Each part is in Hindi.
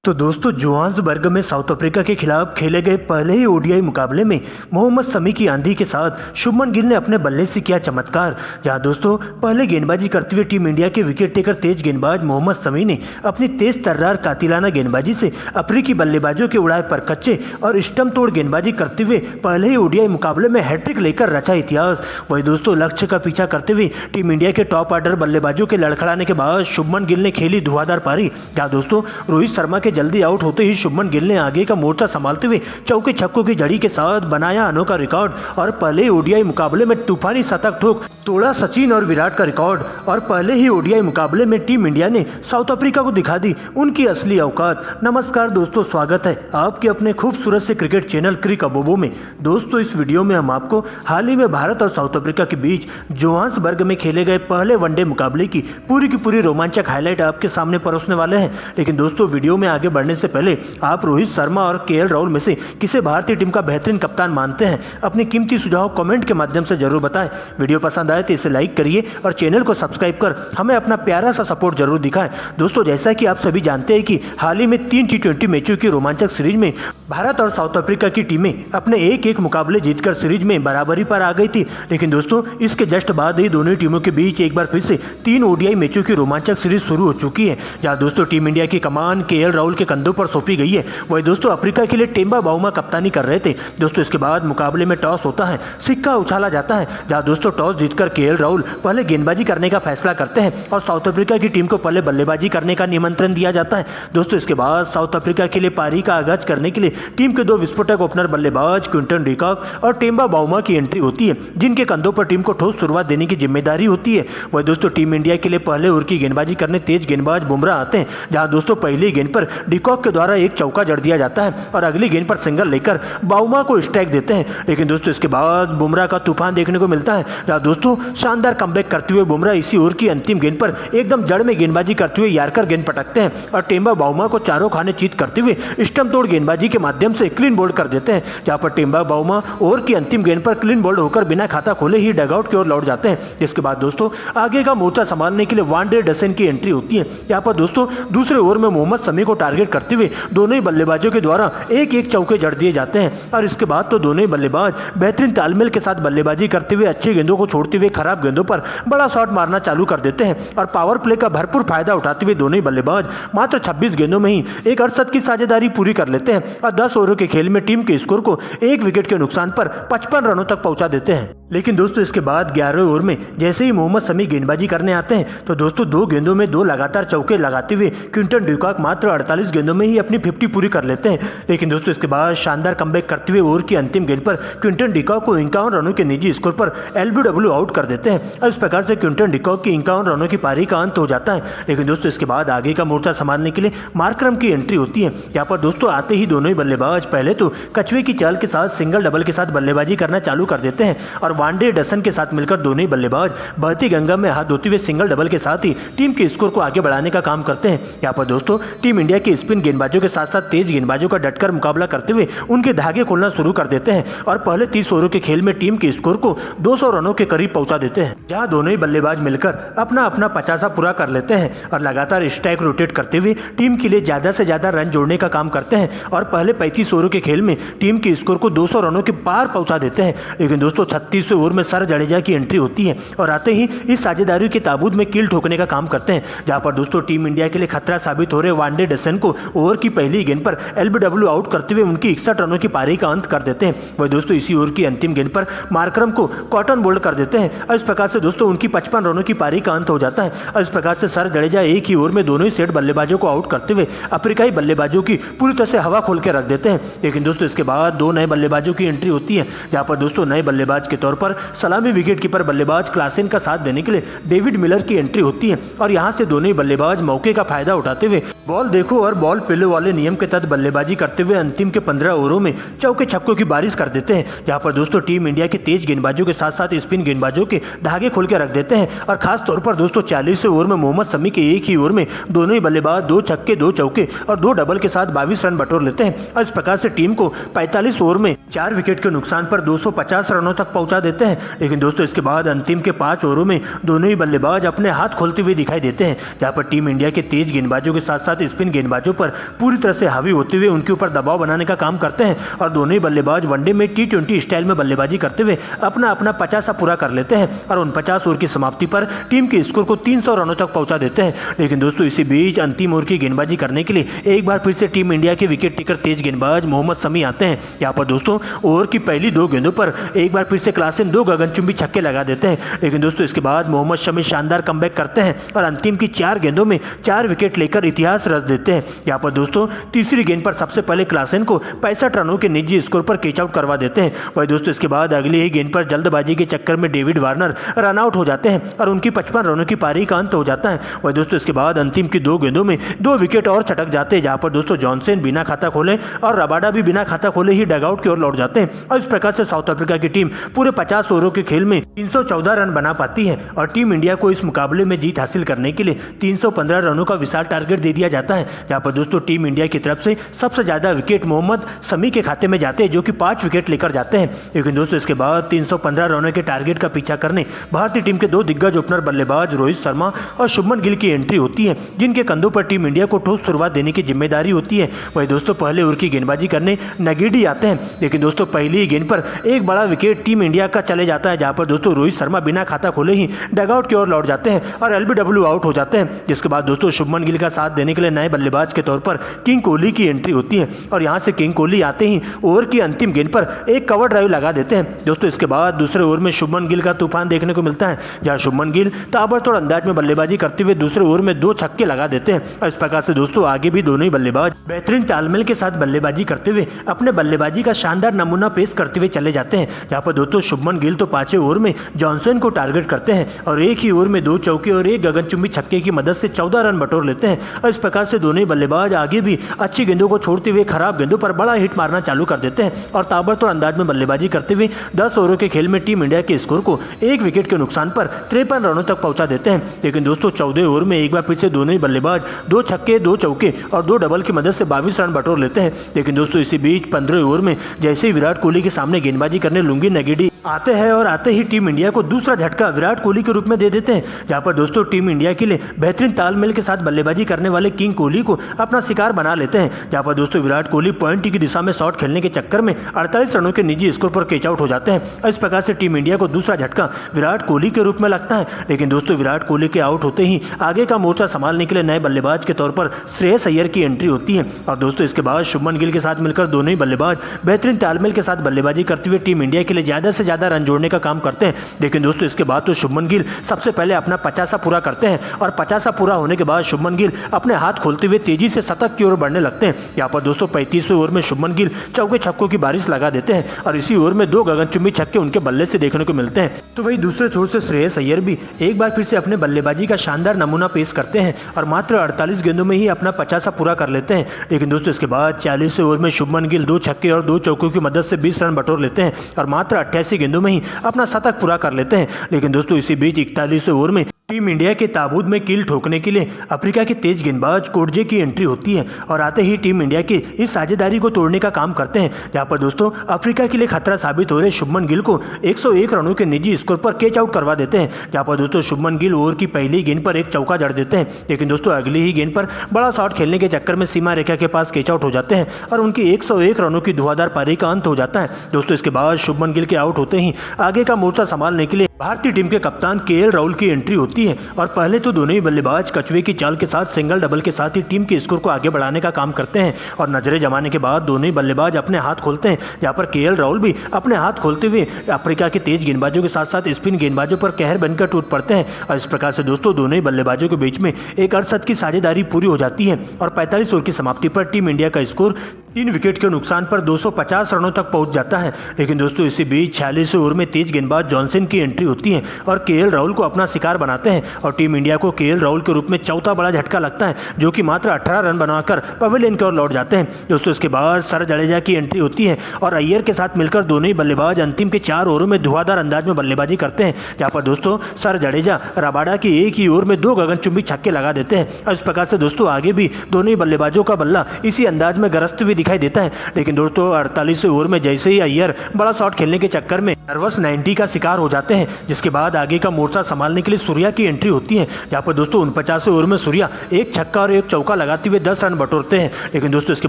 तो दोस्तों जोहान्सबर्ग में साउथ अफ्रीका के खिलाफ खेले गए पहले ही ओडीआई मुकाबले में मोहम्मद शमी की आंधी के साथ शुभमन गिल ने अपने बल्ले से किया चमत्कार। जहां दोस्तों पहले गेंदबाजी करते हुए टीम इंडिया के विकेट टेकर तेज गेंदबाज मोहम्मद शमी ने अपनी तेज तर्रार कातिलाना गेंदबाजी से अफ्रीकी बल्लेबाजों के उड़ाए पर कच्चे और स्टंप तोड़ गेंदबाजी करते हुए पहले ही ओडीआई मुकाबले में हैट्रिक लेकर रचा इतिहास। वही दोस्तों लक्ष्य का पीछा करते हुए टीम इंडिया के टॉप ऑर्डर बल्लेबाजों के लड़खड़ाने के बाद शुभमन गिल ने खेली धुआंधार पारी। जहां दोस्तों रोहित शर्मा के जल्दी आउट होते ही शुभमन गिल ने आगे का मोर्चा संभालते हुए चौके छक्कों की झड़ी के साथ बनाया अनोखा रिकॉर्ड और पहले ओडीआई मुकाबले में तूफानी शतक ठोक तोड़ा सचिन और विराट का रिकॉर्ड। और पहले ही ओडीआई मुकाबले में टीम इंडिया ने साउथ अफ्रीका को दिखा दी उनकी असली औकात। नमस्कार दोस्तों, स्वागत है आपके अपने खूबसूरत से क्रिकेट चैनल क्रिक अबोबो में। दोस्तों इस वीडियो में हम आपको हाल ही में भारत और साउथ अफ्रीका के बीच जोहान्सबर्ग में खेले गए पहले वनडे मुकाबले की पूरी रोमांचक हाईलाइट आपके सामने परोसने वाले हैं। लेकिन दोस्तों वीडियो में आगे बढ़ने से पहले आप रोहित शर्मा और केएल राहुल में से किसे भारतीय टीम का बेहतरीन कप्तान मानते हैं, अपने कीमती सुझाव कमेंट के माध्यम से जरूर बताएं। वीडियो पसंद आए तो इसे लाइक करिए और चैनल को सब्सक्राइब कर हमें अपना प्यारा सा सपोर्ट जरूर दिखाएं। दोस्तों जैसा कि आप सभी जानते हैं कि हाल ही में 3 T20 मैचों की रोमांचक सीरीज में भारत और साउथ अफ्रीका की टीमें अपने एक मुकाबले जीतकर सीरीज में बराबरी पर आ गई थी। लेकिन दोस्तों इसके जस्ट बाद ही दोनों टीमों के बीच एक बार फिर से 3 ओडीआई मैचों की रोमांचक सीरीज शुरू हो चुकी है, जहां दोस्तों टीम इंडिया की कमान केएल राहुल के कंधों पर सौंपी गई है। वही दोस्तों अफ्रीका के लिए टेम्बा बाउमा कप्तानी कर रहे थे। दोस्तों इसके बाद मुकाबले में टॉस होता है, सिक्का उछाला जाता है, जहां दोस्तों टॉस जीतकर केएल राहुल पहले गेंदबाजी करने का फैसला करते हैं और साउथ अफ्रीका की टीम को पहले बल्लेबाजी करने का निमंत्रण दिया जाता है। दोस्तों इसके बाद साउथ अफ्रीका के लिए पारी का आगाज करने के लिए टीम के 2 विस्फोटक ओपनर बल्लेबाज क्विंटन डिकॉक और टेम्बा बाउमा की एंट्री होती है, जिनके कंधों पर टीम को ठोस शुरुआत देने की जिम्मेदारी होती है। वही दोस्तों टीम इंडिया के लिए पहले ओवर की गेंदबाजी करने तेज गेंदबाज बुमराह आते हैं, जहां दोस्तों पहली गेंद पर डिकॉक के द्वारा एक चौका जड़ दिया जाता है और अगली गेंद पर सिंगल लेकर बाउमा को स्ट्राइक देते हैं। लेकिन दोस्तों इसके बाद बुमराह का तूफान देखने को मिलता है, जहां दोस्तों शानदार कमबैक करते हुए बुमराह इसी ओवर की अंतिम गेंद पर एकदम जड़ में गेंदबाजी करते हुए यार्कर गेंद पटकते हैं और टेम्बा बाउमा को चारों खाने चीत करते हुए स्टंप तोड़ गेंदबाजी के माध्यम से क्लीन बोल्ड कर देते हैं। जहां पर टेम्बा बाउमा ओवर की अंतिम गेंद पर क्लीन बोल्ड होकर बिना खाता खोले ही डगआउट की ओर लौट जाते हैं। जिसके बाद दोस्तों आगे का मोर्चा संभालने के लिए वांडे डसन की एंट्री होती है। यहाँ पर दोस्तों दूसरे ओवर में मोहम्मद शमी को टारगेट करते हुए दोनों ही बल्लेबाजों के द्वारा एक चौके जड़ दिए जाते हैं और इसके बाद तो दोनों ही बल्लेबाज बेहतरीन तालमेल के साथ बल्लेबाजी करते हुए अच्छी गेंदों को छोड़ते हुए खराब गेंदों पर बड़ा शॉट मारना चालू कर देते हैं और पावर प्ले का भरपूर फायदा उठाते हुए दोनों ही बल्लेबाज मात्र 26 गेंदों में ही एक अड़सठ की साझेदारी पूरी कर लेते हैं और 10 ओवरों के खेल में टीम के स्कोर को 1 विकेट के नुकसान पर 55 रनों तक पहुंचा देते हैं। लेकिन दोस्तों इसके बाद 11वें ओवर में जैसे ही मोहम्मद शमी गेंदबाजी करने आते हैं तो दोस्तों 2 गेंदों में 2 लगातार चौके लगाते हुए क्विंटन डिकॉक मात्र 48 गेंदों में ही अपनी 50 पूरी कर लेते हैं। लेकिन दोस्तों इसके बाद शानदार कमबैक करते हुए ओवर की अंतिम गेंद पर क्विंटन डिकॉक को 51 रनों के निजी स्कोर पर एलबीडब्ल्यू आउट कर देते हैं और इस प्रकार से क्विंटन डिकॉक की 51 रनों की पारी का अंत हो जाता है। लेकिन दोस्तों इसके बाद आगे का मोर्चा संभालने के लिए मार्करम की एंट्री होती है। यहाँ पर दोस्तों आते ही दोनों ही बल्लेबाज पहले तो कछुए की चाल के साथ सिंगल डबल के साथ बल्लेबाजी करना चालू कर देते हैं और वांडे डसन के साथ मिलकर दोनों ही बल्लेबाज बहती गंगा में हाथ धोते हुए सिंगल डबल के साथ ही टीम के स्कोर को आगे बढ़ाने का काम करते हैं। यहाँ पर दोस्तों टीम इंडिया के स्पिन गेंदबाजों के साथ साथ तेज गेंदबाजों का डटकर मुकाबला करते हुए उनके धागे खोलना शुरू कर देते हैं और पहले 30 ओवरों के खेल में टीम के स्कोर को 200 रनों के करीब पहुंचा देते हैं, जहां दोनों ही बल्लेबाज मिलकर अपना 50 पूरा कर लेते हैं और लगातार स्ट्राइक रोटेट करते हुए टीम के लिए ज्यादा से ज्यादा रन जोड़ने का काम करते हैं और पहले 35 ओवरों के खेल में टीम के स्कोर को 200 रनों के पार पहुंचा देते हैं। लेकिन दोस्तों 36वें ओवर में सर जडेजा की एंट्री होती है और आते ही इस साझेदारी के ताबूत में कील ठोकने का काम करते हैं, जहां पर दोस्तों टीम इंडिया के लिए खतरा साबित हो रहे वांडे डसन को ओवर की पहली गेंद पर एलबीडब्ल्यू आउट करते हुए उनकी 61 रनों की पारी का अंत कर देते हैं। वही दोस्तों इसी ओवर की अंतिम गेंद पर मार्करम को कॉटन बोल्ड कर देते हैं और इस प्रकार से दोस्तों उनकी 55 रनों की पारी का अंत हो जाता है और इस प्रकार से सर जडेजा एक ही ओवर में दोनों ही सेट बल्लेबाजों को आउट करते हुए अफ्रीकाई बल्लेबाजों की पूरी तरह से हवा खोल के रख देते हैं। लेकिन दोस्तों इसके बाद 2 नए बल्लेबाजों की एंट्री होती है, जहां पर दोस्तों नए बल्लेबाज के तौर पर सलामी विकेट कीपर बल्लेबाज क्लासेन का साथ देने के लिए डेविड मिलर की एंट्री होती है और यहां से दोनों ही बल्लेबाज मौके का फायदा उठाते हुए बॉल देखो और बॉल पिलो वाले नियम के तहत बल्लेबाजी करते हुए अंतिम के 15 ओवरों में चौके छक्कों की बारिश कर देते हैं। यहाँ पर दोस्तों टीम इंडिया के तेज गेंदबाजों के साथ साथ स्पिन गेंदबाजों के धागे खोल के रख देते हैं और खास तौर पर दोस्तों 40वें ओवर में मोहम्मद शमी के एक ही ओवर में दोनों ही बल्लेबाज 2 छक्के 2 चौके और 2 डबल के साथ 22 रन बटोर लेते हैं और इस प्रकार से टीम को 45 ओवर में 4 विकेट के नुकसान पर 250 रनों तक पहुंचा देते हैं। लेकिन दोस्तों इसके बाद अंतिम के 5 ओवरों में दोनों ही बल्लेबाज अपने हाथ खोलते हुए दिखाई देते हैं, जहां पर टीम इंडिया के तेज गेंदबाजों के साथ साथ स्पिन गेंदबाजों पर पूरी तरह से हावी होते हुए उनके ऊपर दबाव बनाने का काम करते हैं और दोनों ही बल्लेबाज वनडे में T20 स्टाइल में बल्लेबाजी करते हुए अपना 50 पूरा कर लेते हैं और उन 50 ओवर की समाप्ति पर टीम के स्कोर को 300 रनों तक पहुंचा देते हैं। लेकिन दोस्तों इसी बीच अंतिम ओवर की गेंदबाजी करने के लिए एक बार फिर से टीम इंडिया के विकेट टेकर तेज गेंदबाज मोहम्मद शमी आते हैं। यहाँ पर दोस्तों ओवर की पहली 2 गेंदों पर एक बार फिर से क्लासन 2 गगनचुंबी छक्के लगा देते हैं। लेकिन दोस्तों इसके बाद मोहम्मद शमी शानदार कमबैक करते हैं और अंतिम की 4 गेंदों में 4 विकेट लेकर इतिहास रच देते हैं। यहाँ पर दोस्तों तीसरी गेंद पर सबसे पहले क्लासन को 65 रनों के निजी स्कोर पर कैच आउट करवा देते हैं। वही दोस्तों इसके बाद अगली ही गेंद पर जल्दबाजी के चक्कर में डेविड वार्नर रन आउट हो जाते हैं और उनकी 55 रनों की पारी का अंत हो जाता है। वही दोस्तों इसके बाद अंतिम की 2 गेंदों में 2 विकेट और चटक जाते हैं, जहां पर दोस्तों जॉनसन बिना खाता खोले और रबाडा भी बिना खाता खोले ही डगआउट की ओर लौट जाते हैं और इस प्रकार से साउथ अफ्रीका की टीम पूरे 50 ओवरों के खेल में 314 रन बना पाती है और टीम इंडिया को इस मुकाबले में जीत हासिल करने के लिए 315 रनों का विशाल टारगेट दे दिया जाता है। जहां पर दोस्तों टीम इंडिया की तरफ से सबसे ज्यादा विकेट मोहम्मद शमी के खाते में जाते हैं, जो कि 5 विकेट लेकर जाते हैं। लेकिन दोस्तों इसके बाद 315 रनों के टारगेट का पीछा करने भारतीय टीम के 2 दिग्गज ओपनर बल्लेबाज रोहित शर्मा और शुभमन गिल की एंट्री होती है, जिनके कंधों पर टीम इंडिया को ठोस शुरुआत देने की जिम्मेदारी होती है। वही दोस्तों पहले ओवर की गेंदबाजी करने नगीडी आते हैं, लेकिन दोस्तों पहली ही गेंद पर एक बड़ा विकेट टीम इंडिया का चले जाता है, जहां पर दोस्तों रोहित शर्मा बिना खाता खोले ही डगआउट की ओर लौट जाते हैं और LBW आउट हो जाते हैं। जिसके बाद दोस्तों शुभमन गिल का साथ देने के लिए नए बल्लेबाज के तौर पर किंग कोहली की एंट्री होती है और यहां से किंग कोहली आते ही ओवर की अंतिम गेंद पर एक कवर ड्राइव लगा देते हैं। दोस्तों इसके बाद दूसरे ओवर में शुभमन गिल का तूफान देखने को मिलता है, जहां शुभमन गिल ताबड़तोड़ अंदाज में बल्लेबाजी करते हुए दूसरे ओवर में 2 छक्के लगा देते हैं और इस प्रकार से दोस्तों आगे भी दोनों ही बल्लेबाज बेहतरीन तालमेल के साथ बल्लेबाजी करते हुए अपने बल्लेबाजी का शानदार नमूना पेश करते हुए चले जाते हैं। जहां पर दोस्तों शुभमन गिल तो 5वें ओवर में जॉनसन को टारगेट करते हैं और एक ही ओवर में 2 चौके और 1 गगनचुंबी छक्के की मदद से 14 रन बटोर लेते हैं और इस प्रकार से दोनों ही बल्लेबाज आगे भी अच्छी गेंदों को छोड़ते हुए खराब गेंदों पर बड़ा हिट मारना चालू कर देते हैं और ताबड़तोड़ अंदाज में बल्लेबाजी करते हुए 10 ओवरों के खेल में टीम इंडिया के स्कोर को 1 विकेट के नुकसान पर 53 रनों तक पहुंचा देते हैं। लेकिन दोस्तों 14वें ओवर में एक बार फिर से दोनों ही बल्लेबाज 2 छक्के 2 चौके और 2 डबल की मदद से 22 रन बटोर लेते हैं। लेकिन दोस्तों इसी बीच 15वें ओवर में जैसे ही विराट कोहली के सामने गेंदबाजी करने लुंगी नगीडी आते हैं और आते ही टीम इंडिया को दूसरा झटका विराट कोहली के रूप में दे देते हैं, जहां पर दोस्तों टीम इंडिया के लिए बेहतरीन तालमेल के साथ बल्लेबाजी करने वाले किंग कोहली को अपना शिकार बना लेते हैं। जहां पर दोस्तों विराट कोहली पॉइंट की दिशा में शॉट खेलने के चक्कर में 48 रनों के निजी स्कोर पर कैच आउट हो जाते हैं और इस प्रकार से टीम इंडिया को दूसरा झटका विराट कोहली के रूप में लगता है। लेकिन दोस्तों विराट कोहली के आउट होते ही आगे का मोर्चा संभालने के लिए नए बल्लेबाज के तौर पर श्रेयस अय्यर की एंट्री होती है और दोस्तों इसके बाद शुभमन गिल के साथ मिलकर दोनों ही बल्लेबाज बेहतरीन तालमेल के साथ बल्लेबाजी करते हुए टीम इंडिया के लिए ज्यादा से ज्यादा रन जोड़ने का काम करते हैं। लेकिन दोस्तों इसके बाद तो शुभमन गिल सबसे पहले अपना 50 पूरा करते हैं और 50 पूरा होने के बाद शुभमन गिल अपने हाथ खोलते हुए तेजी से शतक की ओर बढ़ने लगते हैं। यहाँ पर दोस्तों 35वें ओवर में शुभमन गिल चौके छक्कों की बारिश लगा देते हैं और इसी ओवर में 2 गगनचुंबी छक्के उनके बल्ले से देखने को मिलते हैं। तो वही दूसरे छोर से श्रेयस अय्यर भी एक बार फिर से अपने बल्लेबाजी का शानदार नमूना पेश करते हैं और मात्र 48 गेंदों में ही अपना 50 पूरा कर लेते हैं। लेकिन दोस्तों इसके बाद 40वें ओवर में शुभमन गिल 2 छक्के और 2 चौकों की मदद से 20 रन बटोर लेते हैं और मात्र 88 गेंदों में ही अपना शतक पूरा कर लेते हैं। लेकिन दोस्तों इसी बीच 41वें ओवर में टीम इंडिया के ताबूत में कील ठोकने के लिए अफ्रीका के तेज गेंदबाज कोटजे की एंट्री होती है और आते ही टीम इंडिया की इस साझेदारी को तोड़ने का काम करते हैं। जहां पर दोस्तों अफ्रीका के लिए खतरा साबित हो रहे शुभमन गिल को 101 रनों के निजी स्कोर पर कैच आउट करवा देते हैं। जहां पर दोस्तों शुभमन गिल ओवर की पहली गेंद पर एक चौका जड़ देते हैं, लेकिन दोस्तों अगली ही गेंद पर बड़ा शॉट खेलने के चक्कर में सीमा रेखा के पास कैच आउट हो जाते हैं और उनकी 101 रनों की धुआंधार पारी का अंत हो जाता है। दोस्तों इसके बाद शुभमन गिल के आउट होते ही आगे का मोर्चा संभालने के लिए भारतीय टीम के कप्तान KL राहुल की एंट्री होती है और पहले तो दोनों ही बल्लेबाज कछुए की चाल के साथ सिंगल डबल के साथ ही टीम के स्कोर को आगे बढ़ाने का काम करते हैं और नजरें जमाने के बाद दोनों ही बल्लेबाज अपने हाथ खोलते हैं। यहाँ पर KL राहुल भी अपने हाथ खोलते हुए अफ्रीका के तेज गेंदबाजों के साथ साथ स्पिन गेंदबाजों पर कहर बनकर टूट पड़ते हैं और इस प्रकार से दोस्तों दोनों ही बल्लेबाजों के बीच में एक अरसद की साझेदारी पूरी हो जाती है और 45 ओवर की समाप्ति पर टीम इंडिया का स्कोर 3 विकेट के नुकसान पर 250 रनों तक पहुंच जाता है। लेकिन दोस्तों इसी बीच 46वें ओवर में तेज गेंदबाज जॉनसन की एंट्री होती है और KL राहुल को अपना शिकार बनाते करते हैं और टीम इंडिया को केएल राहुल के रूप में चौथा बड़ा झटका लगता है, जो कि मात्र 18 रन बनाकर पवेलियन की ओर लौट जाते हैं। दोस्तों इसके बाद सर जडेजा की एंट्री होती है और अय्यर के साथ मिलकर दोनों ही बल्लेबाज अंतिम के 4 ओवरों में धुआंधार अंदाज में बल्लेबाजी करते हैं, जहां पर दोस्तों सर जडेजा रबाडा की एक ही ओवर में 2 गगनचुंबी छक्के लगा देते हैं। और इस प्रकार से दोस्तों आगे भी दोनों ही बल्लेबाजों का बल्ला इसी अंदाज में गरजते हुए दिखाई देता है। लेकिन दोस्तों 48वें ओवर में जैसे ही अय्यर बड़ा शॉट खेलने के चक्कर में नर्वस 90 का शिकार हो जाते हैं, जिसके बाद आगे का मोर्चा संभालने के लिए सूर्या की एंट्री होती है, जहां पर दोस्तों 49वें ओवर में सूर्या एक छक्का और एक चौका लगाते हुए 10 रन बटोरते हैं। लेकिन दोस्तों इसके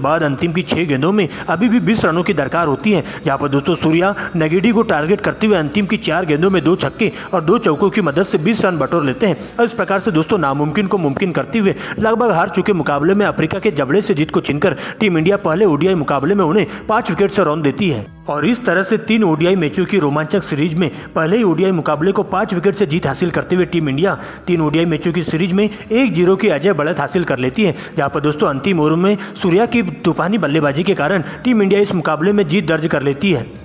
बाद अंतिम की 6 गेंदों में अभी भी 20 रनों की दरकार होती है, जहां पर दोस्तों सूर्या नेगेडी को टारगेट करते हुए अंतिम की 4 गेंदों में 2 छक्के और 2 चौकों की मदद से 20 रन बटोर लेते हैं। और इस प्रकार से दोस्तों नामुमकिन को मुमकिन करते हुए लगभग हार चुके मुकाबले में अफ्रीका के जबड़े से जीत को छीनकर टीम इंडिया पहले ओडीआई मुकाबले में उन्हें 5 विकेट से रौंद देती है। और इस तरह से 3 ओडीआई मैचों की रोमांचक सीरीज में पहले ही ओडीआई मुकाबले को 5 विकेट से जीत हासिल करते हुए टीम इंडिया 3 ओडीआई मैचों की सीरीज में 1-0 की अजय बढ़त हासिल कर लेती है, जहां पर दोस्तों अंतिम ओवर में सूर्या की तूफानी बल्लेबाजी के कारण टीम इंडिया इस मुकाबले में जीत दर्ज कर लेती है।